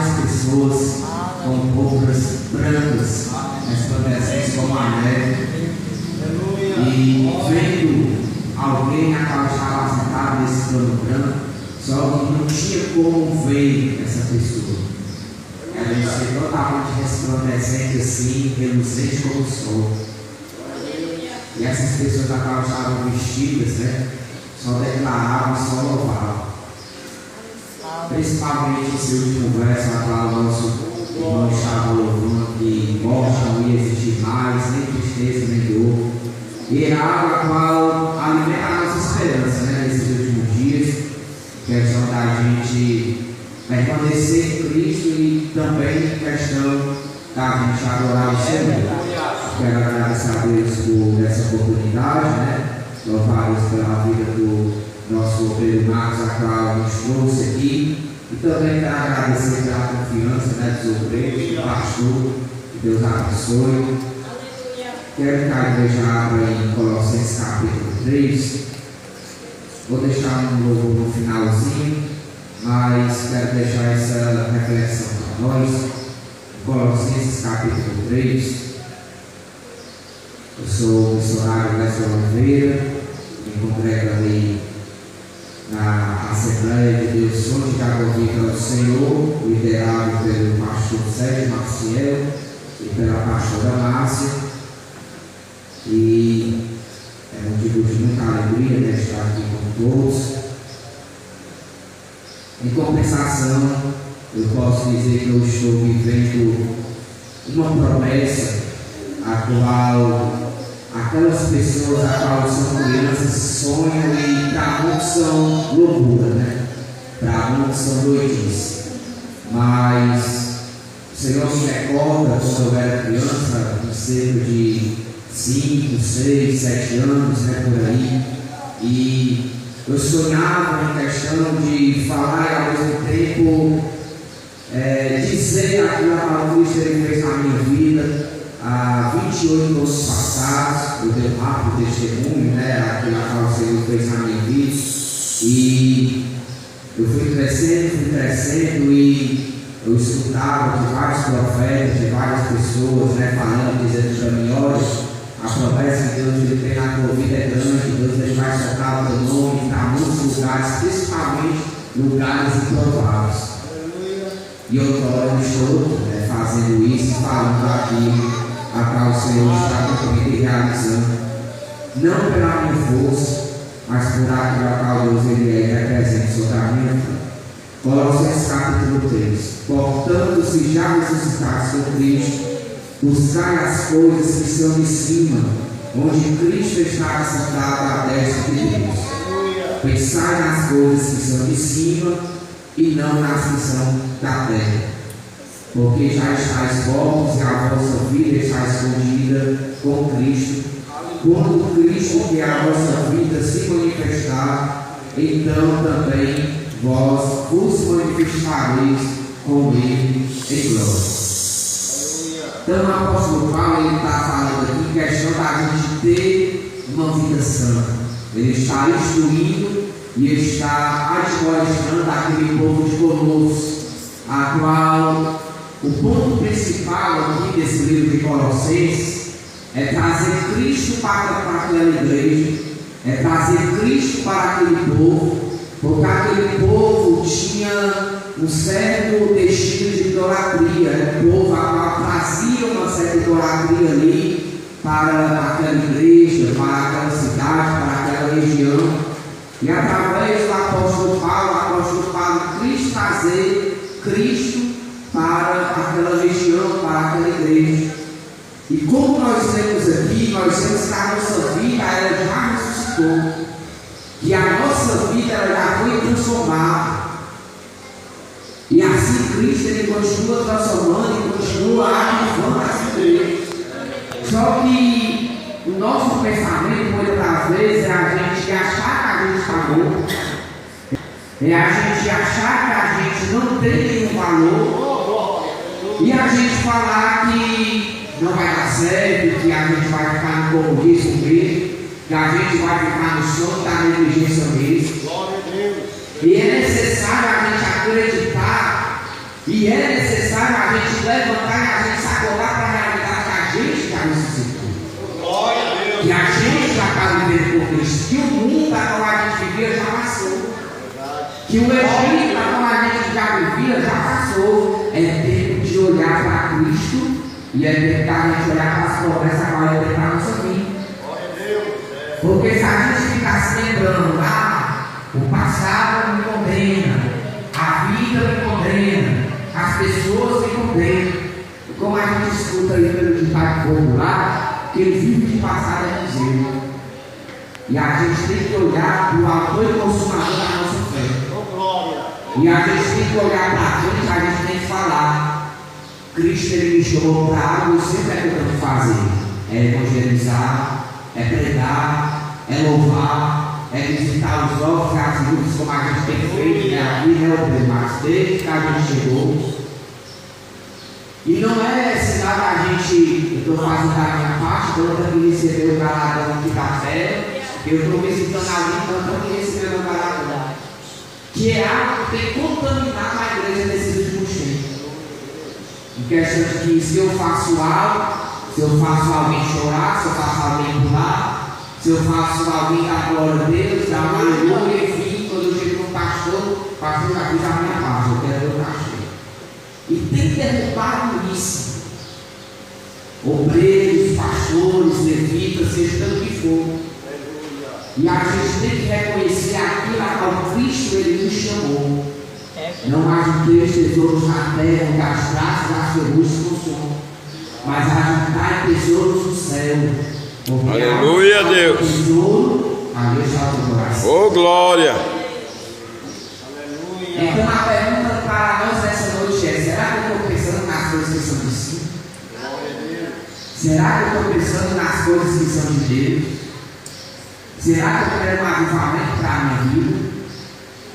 várias pessoas com roupas brancas, resplandecentes como a neve, e vendo alguém a qual estava sentado nesse trono branco, só que não tinha como ver essa pessoa. Ela estava totalmente resplandecente assim, reluzente como o sol. E essas pessoas a qual estavam vestidas, né, só declaravam, só louvavam. Principalmente esse último verso, a qual o nosso irmão estava louvando, que morte não ia existir mais, nem tristeza, nem dor. E é algo a qual alimenta a nossa esperança, né, nesses últimos dias, questão da gente permanecer em Cristo e também questão da gente adorar o Senhor. Quero agradecer a Deus por essa oportunidade, né? Louvar a Deus pela vida do nosso obreiro Marcos, a qual nos trouxe aqui. E também quero agradecer pela confiança, né, dos obreiros, do pastor. Que Deus abençoe. Quero que a igreja abra em Colossenses capítulo 3. Vou deixar um louvor no finalzinho, mas quero deixar essa reflexão para nós. Colossenses capítulo 3. Eu sou o missionário Lester Oliveira, me congrego ali na Assembleia de Deus Fonte da Convida do Senhor, liderado pelo pastor Sérgio Maciel e pela pastora Márcia. E é motivo de muita alegria, né, estar aqui com todos. Em compensação, eu posso dizer que eu estou vivendo uma promessa a qual aquelas pessoas a qual são crianças sonham e para muitos são loucura, né? Para muitos são doidices. Mas o Senhor me recorda quando eu era criança, com cerca de 5, 6, 7 anos, né, por aí, e eu sonhava em questão de falar e ao mesmo tempo dizer aquilo que Cristo fez na minha vida. Há 28 anos passados, eu dei um rápido testemunho, né, aquilo que o Senhor fez na minha vida, e eu fui crescendo e eu escutava de vários profetas, de várias pessoas, né, falando, dizendo para mim: olha, a promessa que Deus ele tem na tua vida é grande, Deus ele vai soltar o teu nome para muitos lugares, principalmente lugares improváveis. E eu estou fazendo isso, falando aquilo a qual o Senhor está comigo e realizando, não pela minha força, mas por aquilo a qual Deus ele representa sobre a minha vida. Colossenses capítulo 3. Portanto, se já ressuscitados com Cristo, buscai as coisas que são de cima, onde Cristo está sentado à destra de Deus. Pensai nas coisas que são de cima e não nas que são da terra. Porque já estáis mortos e a vossa vida está escondida com Cristo. Quando Cristo, que é a vossa vida, se manifestar, então também vós vos manifestareis com Ele em glória. Então o apóstolo Paulo ele está falando aqui em questão da gente ter uma vida santa. Ele está instruindo e está admoestando aquele povo de Colossos, a qual o ponto principal aqui desse livro de Colossenses é trazer Cristo para aquela igreja, é trazer Cristo para aquele povo, porque aquele povo tinha um certo destino de idolatria, né? O povo a qual trazia uma certa idolatria ali para aquela igreja, para aquela cidade, para aquela região. E através do apóstolo Paulo Cristo trazer Cristo para aquela região, para aquela igreja. E como nós temos aqui, nós temos que a nossa vida ela já ressuscitou, que a nossa vida ela já foi transformada. E assim Cristo ele continua transformando e continua avivando essa igreja. Só que o nosso pensamento muitas das vezes é a gente achar que a gente está morto, é a gente achar que a gente não tem nenhum valor, e a gente falar que não vai dar certo, que a gente vai ficar no comodismo mesmo, que a gente vai ficar no sono da negligência mesmo. E é necessário a gente acreditar E é necessário a gente levantar e a gente se acordar para a realidade que a gente já ressuscitou. Glória a Deus. Que a gente já está vivendo por Cristo. Que o mundo a qual a gente vivia já passou. Que o Egito a qual a gente já vivia já passou. É tempo de olhar para Cristo e é tempo da gente olhar para as promessas a qual Ele tem para a nossa vida. Glória a Deus. Porque se a gente ficar se lembrando, o passado me condena, a vida me condena, as pessoas me condenam. E como a gente escuta aí pelo ditado popular, que ele vive de passado é dizer. E a gente tem que olhar para o autor e consumador da nossa fé. Oh, glória. E a gente tem que olhar para frente, a gente tem que falar. Cristo ele me chamou para algo, eu sempre é que eu tenho que fazer. É evangelizar, é pregar, é louvar, é visitar os órfãos e as viúvas, como a gente tem feito, né? Aqui, né, o Marcos, desde que a gente chegou. E não é ensinar a gente, eu estou fazendo a minha parte, eu estou recebendo o galardão aqui da fé, eu estou visitando alguém, então eu estou recebendo o galardão. Que é algo que tem contaminado a igreja nesses últimos tempos. Em questão de que se eu faço algo, se eu faço alguém chorar, se eu faço alguém pular, se eu faço alguém dar glória a Deus, dar uma aleluia, enfim, quando eu chego no pastor, o pastor já fiz a minha parte, eu quero ver o pastor. E tem derrubado isso. Obreiros, pastores, levitas, seja tanto que for. E a gente tem que reconhecer aquilo a qual Cristo ele nos chamou. Não ajunteis tesouros na terra, onde as traças das ferrugem consomem, mas ajuntai tesouros no céu. Aleluia, Deus. Tesouro, ali está o coração. Oh, glória. Então a pergunta para nós essa noite é: será que eu estou pensando nas coisas que são de si? Será que eu estou pensando nas coisas que são de Deus? Será que eu quero um avivamento para a minha vida?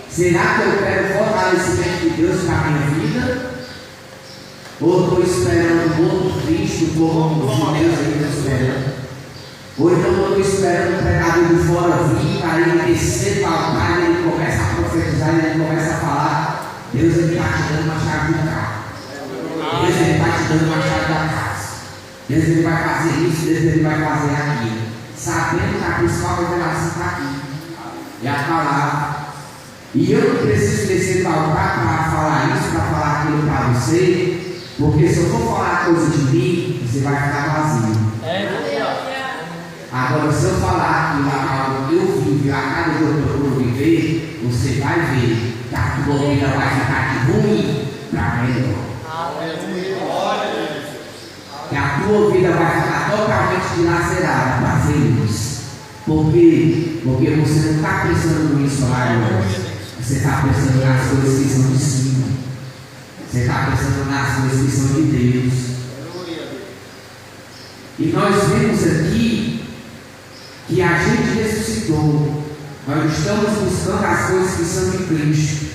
Será que eu quero fortalecimento de Deus para a minha vida? Ou estou esperando um outro Cristo como os judeus ainda esperando? Ou então eu estou esperando o pregador de fora vir para ele descer para o altar, ele começa a profetizar, ele começa a falar: Deus está te dando uma chave do carro, Deus está te dando uma chave da casa, Deus vai fazer isso, Deus vai fazer aquilo, sabendo que a principal revelação está aqui, é a palavra. E eu não preciso descer para o altar para falar isso, para falar aquilo para você, porque se eu for falar coisa de mim, você vai ficar vazio. Agora, se eu falar aquilo que eu vivo, a cada dia eu procuro viver, você vai ver que a tua vida vai ficar de ruim para melhor. Que a tua vida vai ficar totalmente dilacerada para feliz. Por quê? Porque você não está pensando nisso lá agora. Você está pensando nas coisas que são de cima. Você está pensando nas coisas que são de Deus. E nós vemos aqui que a gente ressuscitou. Nós estamos buscando as coisas que são de Cristo.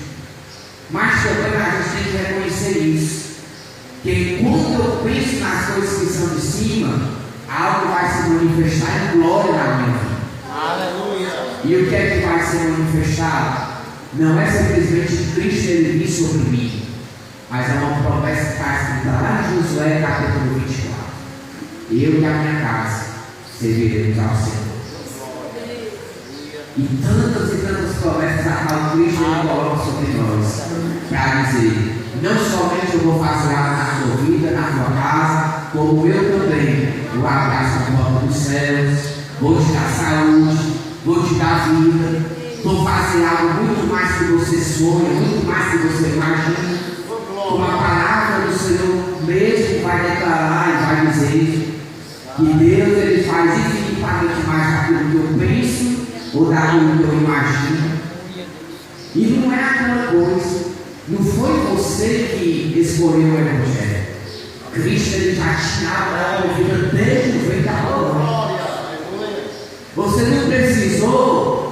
Mas também a gente tem que reconhecer isso. Que quando eu penso nas coisas que são de cima, algo vai se manifestar em glória na minha vida. Aleluia. E o que é que vai ser manifestado? Não é simplesmente Cristo ele vir sobre mim, mas é uma promessa que está escrita lá em Josué capítulo 24. Eu e a minha casa serviremos ao Senhor. E tantas promessas a qual Cristo ele coloca sobre nós, para dizer: não somente eu vou fazer algo na sua vida, na sua casa, como eu também vou abrir a porta dos céus, vou te dar saúde, vou te dar vida. Vou fazer algo muito mais que você sonha, muito mais que você imagina. Como a palavra do Senhor mesmo vai declarar e vai dizer que Deus ele faz infinitamente mais daquilo que eu penso ou daquilo que eu imagino. E não é aquela coisa. Não foi você que escolheu o Evangelho. Cristo ele já tinha a tua vida desde o ventre da mãe. Você não precisou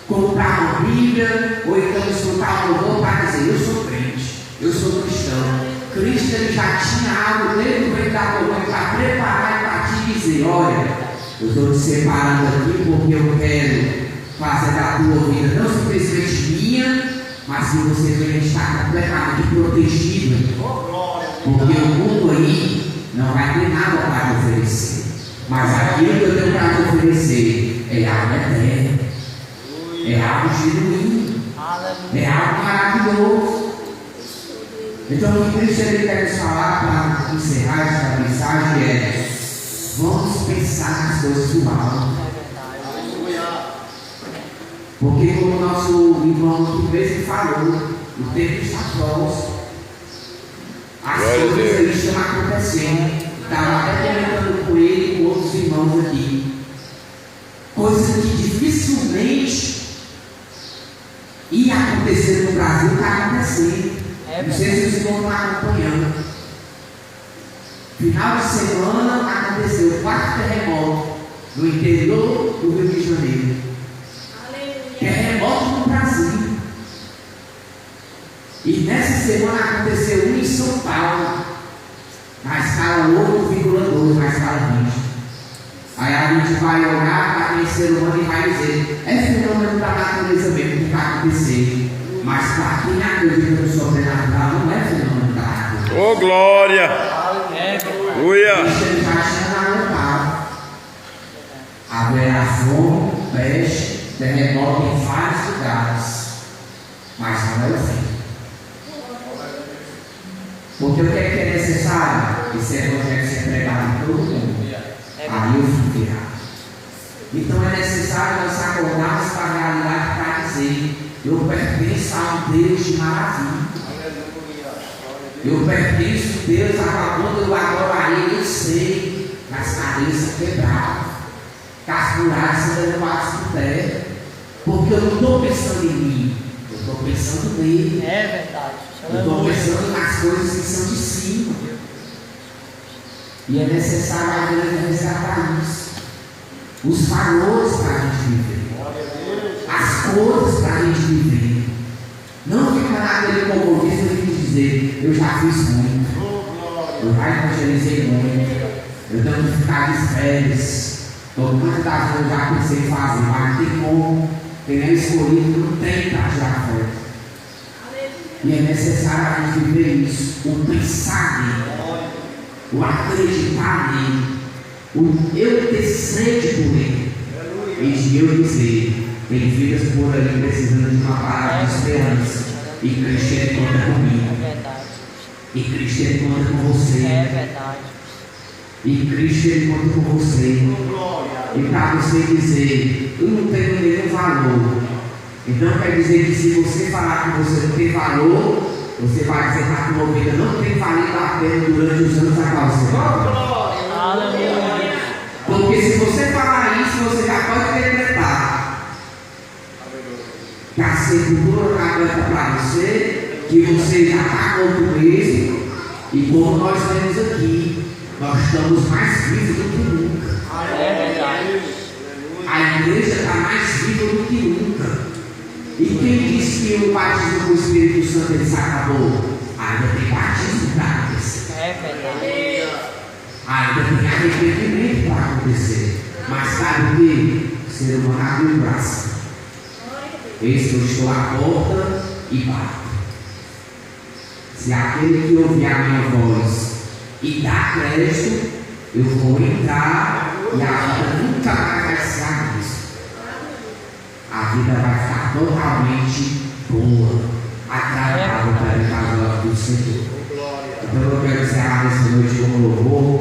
comprar uma Bíblia ou então escutar um louvor para dizer: eu sou crente, eu sou cristão. Cristo ele já tinha algo desde o ventre da tua mãe para preparar e para te dizer: olha, eu estou te separando aqui porque eu quero fazer da tua vida não simplesmente minha, mas que você venha estar completamente protegido, Oh, glória. porque o mundo aí não vai ter nada para te oferecer, mas aquilo que eu tenho para te oferecer é algo eterno, é algo genuíno, é algo maravilhoso. Então o que Cristo ele quer nos falar para encerrar esta mensagem é: vamos pensar nas coisas do alto. Porque como o nosso irmão mesmo falou, o tempo está próximo. As coisas aí estão acontecendo. Estava até comentando com ele e com outros irmãos aqui. Coisas que dificilmente ia acontecer no Brasil, está acontecendo. Não sei se os irmãos estão acompanhando. Final de semana aconteceu o 4º terremoto no interior do Rio de Janeiro. Terremoto no Brasil. E nessa semana aconteceu um em São Paulo, na escala 8,2, na escala 20. Aí a gente vai olhar para aquele ser humano e vai dizer: é fenômeno da natureza mesmo que vai acontecer. Mas para quem acredita no sobrenatural, não é fenômeno da natureza. Oh, glória! Aleluia! Ele vai chegar haverá fome, peste, terremoto em vários lugares, mas não é o fim. Porque o que é necessário? Esse evangelho ser pregado em todo mundo. Aí o fim virá. Então é necessário nós acordarmos para a realidade para dizer: eu pertenço a um Deus de maravilha. Eu pertenço a Deus, a quando eu adoro a Ele, eu sei que as cadeias são quebradas, que as muralhas são derrubadas por terra. Porque eu não estou pensando em mim, eu estou pensando nele. É verdade. Eu estou pensando nas coisas que são de cima. E é necessário a igreja resgatar isso. Os valores para a gente viver. As coisas para a gente viver. Não ficar naquele compromisso de dizer: eu já fiz muito, eu já evangelizei muito, eu tenho que ficar de férias. Muitas das vezes eu já pensei em fazer, mas não tem como. Quem é escolhido não tem para tirar férias. E é necessário a gente viver isso, o pensar nele, o acreditar nele, o eu ter sede por ele, e de eu dizer: tem vidas por ali precisando de uma palavra de esperança, e Cristo ele conta comigo, e Cristo ele conta com você, e Cristo ele conta com você, e para você dizer: eu não tenho nenhum valor. Então quer dizer que se você falar que você não tem valor, você vai dizer que a tua vida não tem valido a pena durante os anos a qual você vai. Porque se você falar isso, você já pode decretar que a sepultura está aberta para você, que você já está morto mesmo, e como nós temos aqui, nós estamos mais vivos do que nunca. É verdade. A igreja está mais viva do que nunca. E quem disse que o batismo com o Espírito Santo ele se acabou? Ainda tem batismo para acontecer. É verdade. Ainda tem arrependimento para acontecer. Mas sabe o que? O ser humano abre o braço. Eis que eu estou à porta e bato. Se aquele que ouvir a minha voz e dá crédito, eu vou entrar e a vida nunca mais vai ser a mesma. A vida vai ficar totalmente boa, agradável para a casa do Senhor. Então eu quero encerrar essa noite com louvor.